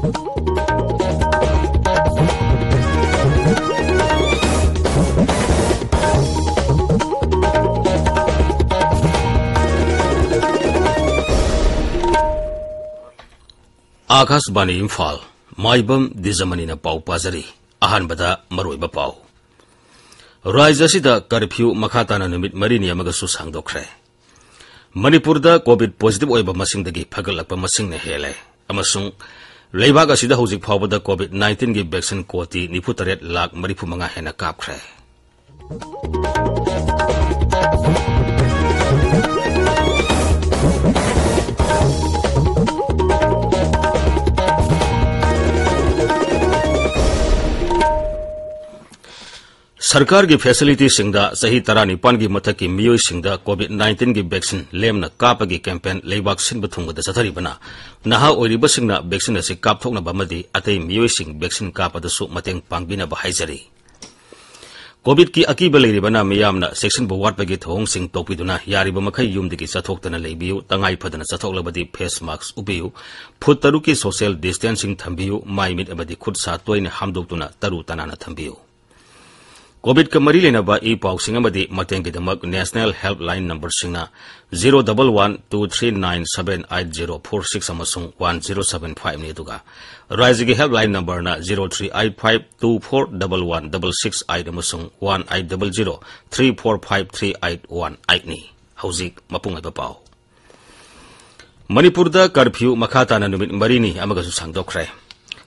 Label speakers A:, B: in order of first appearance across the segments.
A: आकाशवाणी इम्फाल माइबम दिजमनी पाउ पाजरी अहानबदा मरोइबा पाउ राज्यसिदा curfew मखाताना नुमित मरीनी अमगसु सांगदोखरे मणिपुरदा Covid positive ओइबा मसिंगदगी फगलकपा मसिंगने हेले अमसुंग लेबाग असिदा हौजिक फावबदा कोविड 19 गी वैक्सीन कोटी 93,35,000 हेना कापखरे सरकार की फैसिलिटी सिंगदा सही 19 की मथक की मियोई सिंगदा कोविड 19 की वैक्सीन लेमना कापगी कैंपेन लेबाक सिंब थुंगदा सथरिबना नहा ओइरिबा सिंगना वैक्सीन असे कापथोकनबा मदि अतै मियोई सिंग वैक्सीन कापदसु मतेंग पांगबिनबा हाइजरी कोविड की अकीबा लेरिबना मियामना सेक्शन बवाटबगी थोंग सिंग तोपिदुना यारिबा मखै युमदगी चथोक्तना लेबियु तंगाई फदना चथोक्लबदी फेस मास्क उबियु फुट तरु की सोशल डिस्टेंसिंग थंबियु माइमिट अबदी खुद सा तोइने हामदोक्तुना तरु तनाना थंबियु कोविड का मरी लेना ई पाउसिंग मतेंग गिदमक नेशनल हेल्पलाइन नंबर सिंगना 01123978046 अमसुंग 1075 ने दुगा राज्य की हेल्पलाइन नंबर ना 0385241166 अमसुंग 180034538118 ने हौजिक मपुंग पाउ मणिपुरदा कर्फ्यू मखाताना नुमित मरीनी अमगसु सांगदोखरे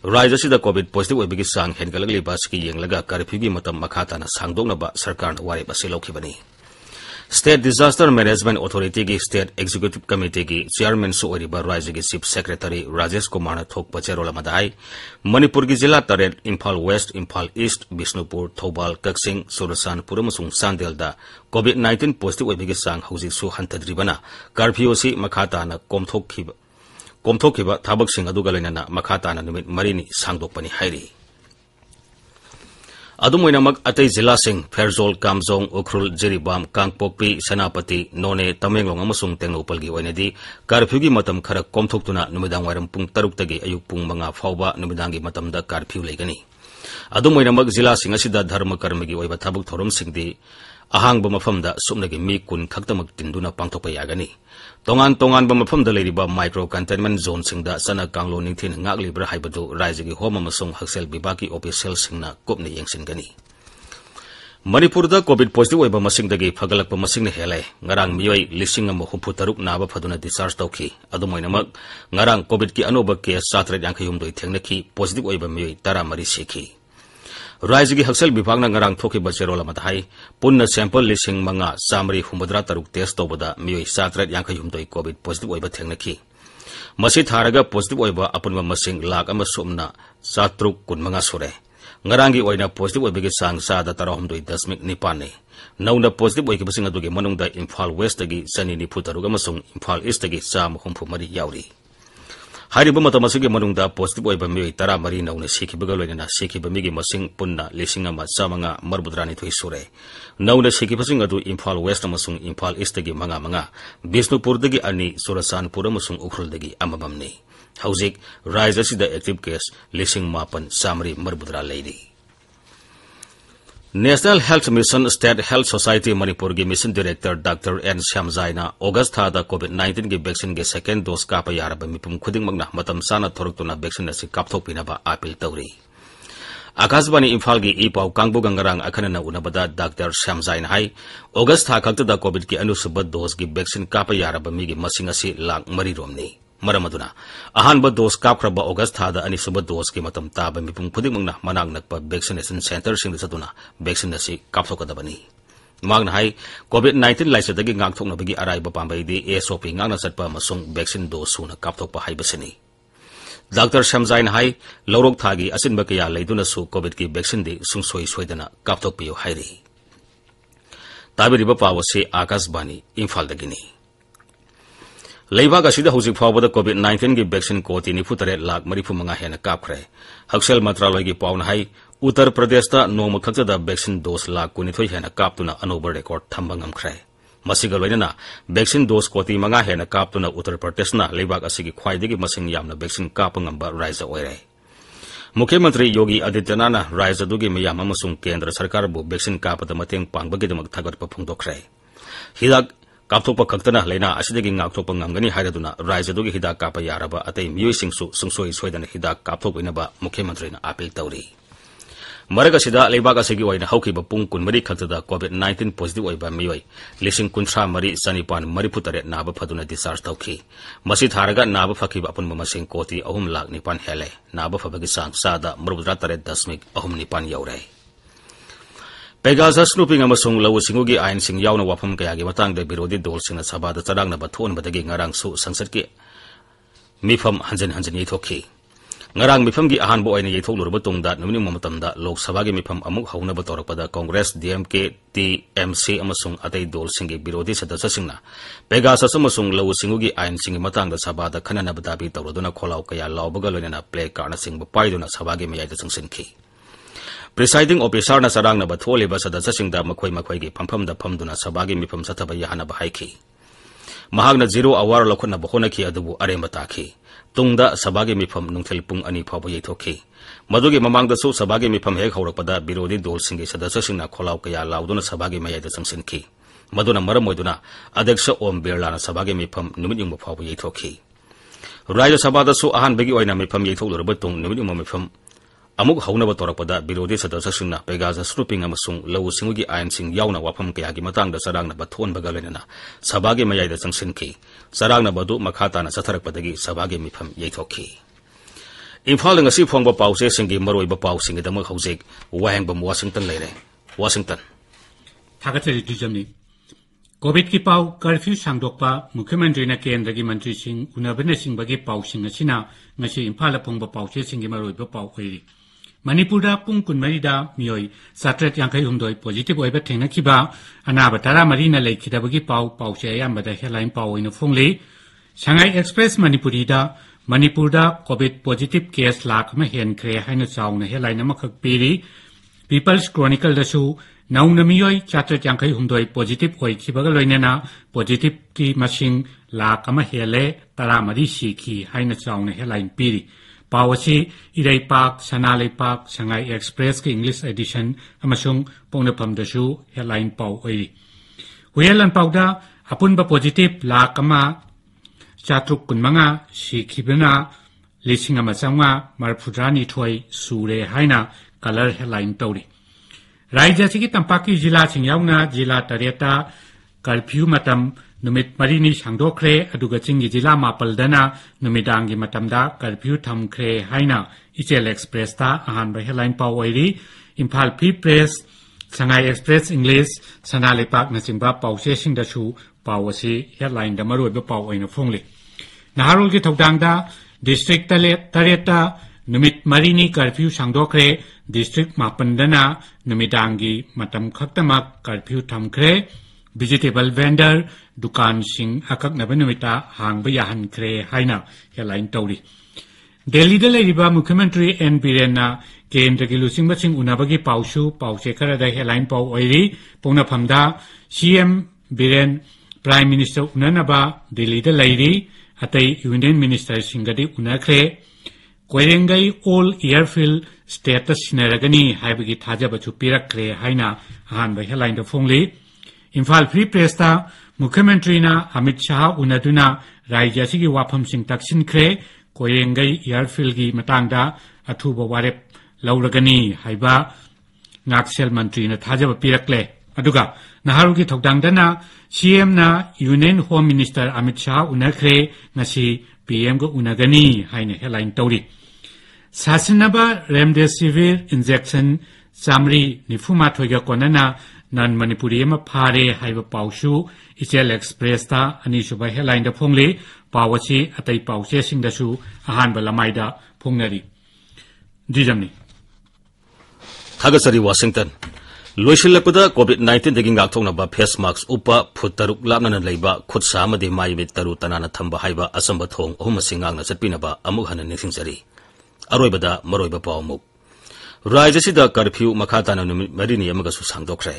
A: राज्य कोविड पॉजिटिव ओइबगी सांग हेनगलगलिबा सिकी येंगलगा कर्फ्यू की मतम मखाताना सांगदोंगनबा सरकार वारेब असे लौखिबनी स्टेट डिजास्टर मैनेजमेंट अथॉरिटी की स्टेट एग्जीक्यूटिव कमिटी की चेयरमैन सु ओइरिबा राज्य की चीफ सेक्रेटरी राजेश कुमार थोकपा चेरोल अमदाई मणिपुर की जिला तरेट इम्फाल वेस्ट इम्फाल ईस्ट बिष्णुपुर थौबाल कक्सिंग सुरसानपुर अमसुंग चांदेलदा कोविड 19 पॉजिटिव ओइबगी सांग हौजिकसु हंथद्रिबना कर्फ्यू सि मखाताना कोमथोखिबा थाबकसिंग अदुगा लोइनाना मखाताना नुमित मरीनी सांगदोकपनी हाइरी अदुमोइनामक अतै जिलासिंग फेरजोल कामजोंग उखरुल जिरीबाम कांगपोकपी सेनापति नोने तमेंगलोंग अमसुंग तेंगनोपलगी ओइनेदी कर्फ्यूगी मतम खरा कोमथोक्तुना नुमिदांग वाइरम पुंग 6 तगी अयुक पुंग 5 फाउबा नुमिदांगी मतमदा कर्फ्यू लेगनी अदुमोइनामक जिलासिंग असिदा धर्म कर्मगी ओइबा थाबक थोरमसिंगदी अहांगबा मफमदा सुमनगी मी कुन खक्तमक तिंदुना पांगथोकपा यागनी तोंगान तोंगानबा मफमदा लेरिबा माइक्रो कंटेनमेंट जोन सिंगदा सना कांगलो निंथिन ngaglibra haibadu राज्यगी होम अमसुंग हक्सेल विभागी ऑफिशियल सिंगना कुपने येंगसिनगनी मणिपुरदा कोविड पॉजिटिव ओइबा मसिंगदगी फगलकपा मसिंगने हेले ngarang मियोई 1,063 नाबा फदुना डिस्चार्ज तौखी अदुमोइनामक ngarang कोविड की अनोबा केस 7,5 थेंगनखी पॉजिटिव ओइबा मियोई 13 सिखी राज्य की हक्सेल विभाग ngarang थोकी बचेरोल अमदाई पुन्ना sample 5,963 test तौबदा मियोई 7,5 Covid positive ओइबा थेंगनखी मसी थारगा पॉजिटिव ओइबा अपुनबा मसिंग लाख अमा सुमना 7,315 सुरे ngarangi oina positive oibagi sang sada 13.9 ne nauna positive oigibasing adugi manungda Imphal West dagi sani ni phutaruga masung Imphal East dagi sam humpu mari yauri hariba matamasigi manungda positive oiba mi 10 mari nauna sikhibaga loina sikhiba migi masing punna lising ama samanga marbudrani thoi sure nauna sikhibasing adu Imphal West amasung Imphal East dagi manga Bishnupur dagi ani Surasanpur amasung Ukhrul dagi amamamni हौजिक राज्य सिदा active case 5,000 मरबुद्रा लेरी National Health Mission State Health Society Manipur की mission director doctor N श्यामजाइना अगस्त थादा Covid 19 की वैक्सीन के सेकेंड डोज काप यारब मिपुम खुदिंगमगना मतम साना थोरक्तुना वैक्सीन असि कापथोकपिनबा अपील तौरी आकाशवाणी इम्फाल की ई पाउ कांगबु गंगरांग अखनना उनबदा डॉक्टर श्यामजाइना हाई अगस्त था खक्तदा कोविड की अनुसुब डोज की वैक्सीन काप यारब मिगी मसिंग असि लाख 3 रोमनी मरमदुना अहानब डोज कापख्रबा अगस्त थादा अनिसुब डोज की मतम ताब मिपुम खुदिंगमगना मनांग नकपा वैक्सीनेशन सेंटर सिंग सतुना वैक्सीन असि कापथोकदबनी मांगना हाई कोविड 19 लाइसदगी गांगथोकनबगी अराइबा पांबैदी एसओपी गांगना सटपा मसुंग वैक्सीन डोज सुना कापथोकपा हाइबसनी डॉक्टर श्यामजाइन हाई लौरोक थागी असिनबा कया लेदुनसु कोविड की वैक्सीन दी सुंगसोई सोइदना कापथोकपियो हाइरी ताबिरिबा पावसे आकाशवाणी इम्फालदगिनी लेबाग असिदा हौजिक फावबदा कोविड 19 की वैक्सीन कोटी 93,35,000 हेना कापख्रे हक्सेल मंत्रालय की पाउन हाई उत्तर प्रदेश नोम खक्तदा वैक्सीन डोज 1,19,000 हेना कापतुना अनोबा रिकॉर्ड थंबा ngamkhre मसिगा लोइनना वैक्सीन डोज कोटी 5 हेना कापतुना उत्तर प्रदेशना लेबाग असिगी ख्वाइदगी मसिंग यामना वैक्सीन काप ngamba राज्य ओइरे मुख्यमंत्री योगी आदित्यनाथ राज्य दुगी मियाम अमसुंग केंद्र सरकार बु वैक्सीन कापद मतेंग पांगबगिदमक थागतप फोंदोखरे हिदाक कापथोप खक्तना लेना असिदगी ngaktop ngamgani haiduna राज्य दुगी हिदाक काप यारबा अतै मियोइसिंगसु सुंगसोइ सोइदन हिदाक कापथोपिनबा मुख्यमंत्री अपील तौरी मरग सिदा लेबाक असगी ओइना हौकिबा पुंग 12 खक्तदा कोविड-19 पॉजिटिव ओइबा मियोइ 13,3,34 नाबा फदुना डिस्चार्ज तौखि मसि थारगा नाबा फकिबा अपुनबा मसिंग कोटी 3,09,000 हेले नाबा फबगी सांग सादा 38.9 यौरे पेगासस स्नूपिंग अमसुंग लौ सिंगुगी आइन सिंग यावना वाफम कयागी मतंगदे विरोधी दलसिंगना सभादा चरांगनबा थोनबदगी ngarangsu संसदकी मिफम हंजन हंजन यथोखि ngarang mifam gi ahan bo aina yethok lurba tungda numini mamatamda lok sabha gi mifam amuk hauna ba torakpada congress dmk tmc amasung atai dol singi birodi sadasya singna pegasus amasung law singugi ain singi matangda sabha da khanana badabi tawroduna kholau kaya lawbaga loinana play karna singba paiduna sabha gi mayai da singsinki presiding officer na sarang na ba thole ba sadasya singda makhoi makhoi gi phampham da phamduna sabha gi mifam sathaba yahana ba haiki mahagna 0 hour lokhna ba honaki adubu aremba takhi tungda sabagi mifam nungthel pung ani phawba yethokhi madugi mamangda su sabagi mifam hek haurakpada birodi dol singi sadasya singna kholaw kaya lauduna sabagi mayai da sangsinki maduna maram moiduna adyaksha om birla na sabagi mifam numit yungba phawba yethokhi rajya sabha da su ahan begi oina mifam yethok lurba tung numit yungba mifam amuk haunaba torakpada birodi sadasya singna pegasus snooping amasung law singugi ain sing yauna wafam kaya gi matangda sarangna ba thonbaga loinana sabagi mayai da sangsinki sarangna badu makhata na satharakpadagi sabagi mifam yethokhi Imphal ngasi phongba pause singi maroiba pau singi damak haujek Wahengbam Washington leire Washington
B: Thagathari Dwijamani COVID ki pau curfew sangdokpa Mukhyamantri na kendra gi mantri sing unabana sing bagi pau sing asina ngasi Imphal phongba pause singi maroiba pau khoiri Manipura pung kunmarida miyoi satret yankai humdoi positive oiba thengnakiba anaba tara marina leikidabagi pau se ayambada headline pau oina phongli Shanghai Express Manipurida Manipurda COVID positive case lakh ma hen kre haina chauna headline amakhak piri People's Chronicle dasu nauna miyoi satret yankai humdoi positive oikibaga loinena positive ki masing lakh ma hele tara mari sikhi haina chauna headline piri Pawasi Irai Park, Sanalai Park, Shanghai Express ki English edition amasung pongnapam dasu headline paw oi. Huyalan pawda apunba positive lakama chatruk kunmanga sikhibana lisingama sangma marphudrani thoi sure haina color headline tawri. Rajya sigi tampaki jila singyawna jila tareta curfew matam numit marini sangdokre aduga chingi jila mapaldana numidangi matamda curfew thamkre haina Ichel Express ta ahan ba headline paw oiri Imphal Free Press Shanghai Express English Sanalai Park na chingba pawse singda su pawasi headline da maroi ba paw oina phongli Naharul gi thodangda district tareta numit marini curfew sangdokre district mapandana numidangi matam khaktamak curfew thamkre vegetable vendor dukan sing akak na benumita hang ba yahan kre haina headline tawri Delhi da leiriba Mukhyamantri N Birena kendra gi lusing baching unabagi pausu pause kara da headline paw oiri pona phamda CM Biren Prime Minister unanaba Delhi da leiri atai Union Minister singadi unakre Koirengai all airfield status sinaragani haibagi thajaba chu pirakre haina han ba headline da phongli Imphal Free Press ta Mukhyamantri na Amit Shah unaduna Rajya sigi wafam sing taksin kre Koirengai airfield gi matangda athuba warep lauragani haiba ngaksel mantri na thajaba pirakle aduga naharu gi thodangdana CM na Union Home Minister Amit Shah unakre ngasi PM go unagani haina headline tawri Sasinaba remdesivir injection samri nifuma thoiga konana nan Manipuri ma phare haiba pausu Ichel Express ta ani suba headline da phongli pawasi atai pause singda su ahan ba lamai da phongnari Dwijamani
A: Thagasari Washington Loisilakpada COVID-19 dagi ngakthokna ba face mask upa phutaruk lapna leiba khutsa amade maimit taru tanana thamba haiba asamba thong ohumasingangna chatpina ba amuk hanan nisingjari aroibada maroiba pawmuk Rajya sida curfew makhatana numit marini amaga su sangdokre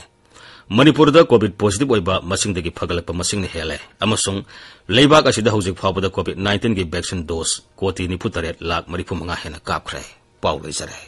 A: Manipurda COVID positive oiba masingdagi phagalakpa masingni hele amasung leibak asida hojik phawbada COVID-19 gi vaccine dose koti 93 lakh 35 hena kapkhre पाउ लोइजरे